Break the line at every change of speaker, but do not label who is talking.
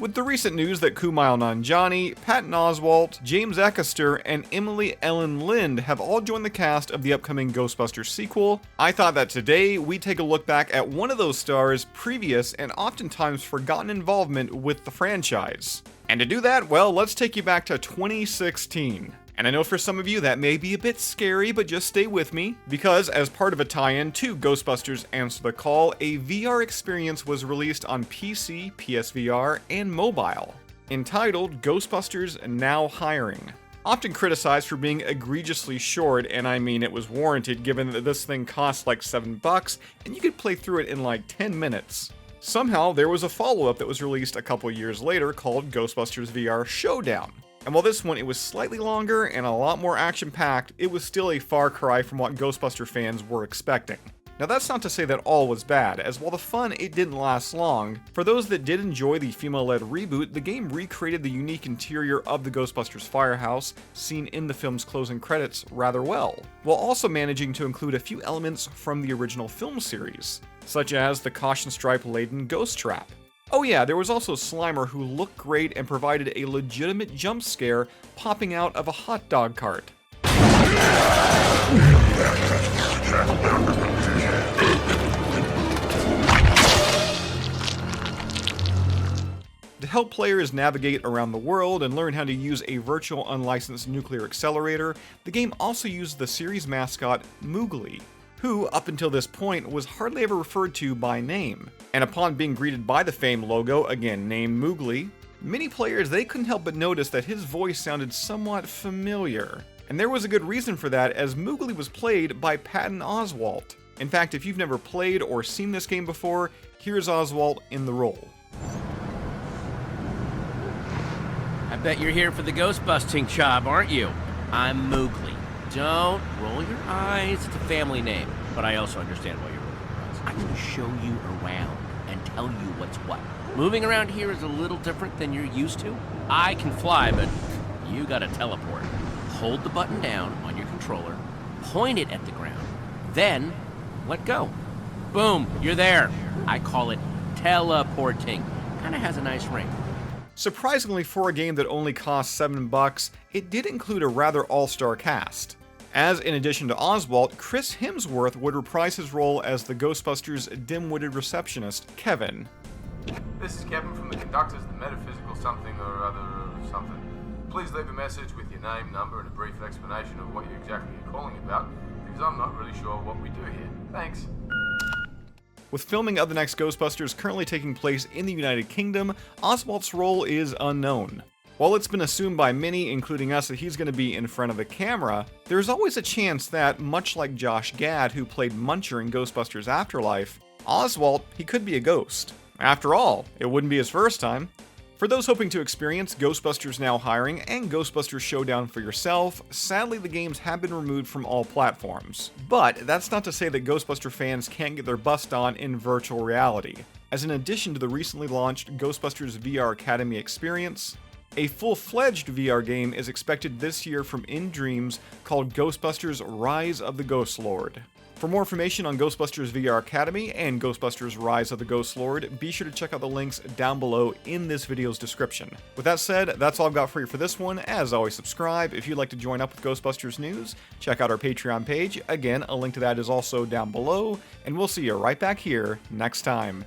With the recent news that Kumail Nanjiani, Patton Oswalt, James Acaster, and Emily Ellen Lind have all joined the cast of the upcoming Ghostbusters sequel, I thought that today we'd take a look back at one of those stars' previous and oftentimes forgotten involvement with the franchise. And to do that, well, let's take you back to 2016. And I know for some of you that may be a bit scary, but just stay with me, because as part of a tie-in to Ghostbusters Answer the Call, a VR experience was released on PC, PSVR, and mobile, entitled Ghostbusters Now Hiring. Often criticized for being egregiously short, and I mean it was warranted given that this thing cost like $7 and you could play through it in like 10 minutes. Somehow there was a follow-up that was released a couple years later called Ghostbusters VR Showdown. And while this one it was slightly longer and a lot more action-packed, it was still a far cry from what Ghostbuster fans were expecting. Now that's not to say that all was bad, as while the fun it didn't last long, for those that did enjoy the female-led reboot, the game recreated the unique interior of the Ghostbusters firehouse, seen in the film's closing credits, rather well, while also managing to include a few elements from the original film series, such as the caution stripe-laden ghost trap. Oh yeah, there was also Slimer who looked great and provided a legitimate jump scare popping out of a hot dog cart. To help players navigate around the world and learn how to use a virtual unlicensed nuclear accelerator, the game also used the series mascot Moogly, who, up until this point, was hardly ever referred to by name. And upon being greeted by the famed logo, again named Moogly, many players they couldn't help but notice that his voice sounded somewhat familiar. And there was a good reason for that, as Moogly was played by Patton Oswalt. In fact, if you've never played or seen this game before, here's Oswalt in the role.
I bet you're here for the ghost-busting job, aren't you? I'm Moogly. Don't roll your eyes, it's a family name. But I also understand why you're rolling your eyes. I'm going to show you around and tell you what's what. Moving around here is a little different than you're used to. I can fly, but you gotta teleport. Hold the button down on your controller, point it at the ground, then let go. Boom, you're there. I call it teleporting. Kinda has a nice ring.
Surprisingly, for a game that only cost $7, it did include a rather all-star cast, as in addition to Oswalt, Chris Hemsworth would reprise his role as the Ghostbusters' dim-witted receptionist, Kevin.
This is Kevin from the conductors, the metaphysical something or other something. Please leave a message with your name, number, and a brief explanation of what you exactly are calling about, because I'm not really sure what we do here. Thanks.
With filming of the next Ghostbusters currently taking place in the United Kingdom, Oswalt's role is unknown. While it's been assumed by many, including us, that he's going to be in front of the camera, there's always a chance that, much like Josh Gad, who played Muncher in Ghostbusters Afterlife, Oswalt, he could be a ghost. After all, it wouldn't be his first time. For those hoping to experience Ghostbusters Now Hiring and Ghostbusters Showdown for yourself, sadly the games have been removed from all platforms. But that's not to say that Ghostbuster fans can't get their bust on in virtual reality, as in addition to the recently launched Ghostbusters VR Academy experience, a full-fledged VR game is expected this year from In Dreams called Ghostbusters Rise of the Ghost Lord. For more information on Ghostbusters VR Academy and Ghostbusters Rise of the Ghost Lord, be sure to check out the links down below in this video's description. With that said, that's all I've got for you for this one. As always, subscribe. If you'd like to join up with Ghostbusters news, check out our Patreon page. Again, a link to that is also down below, and we'll see you right back here next time.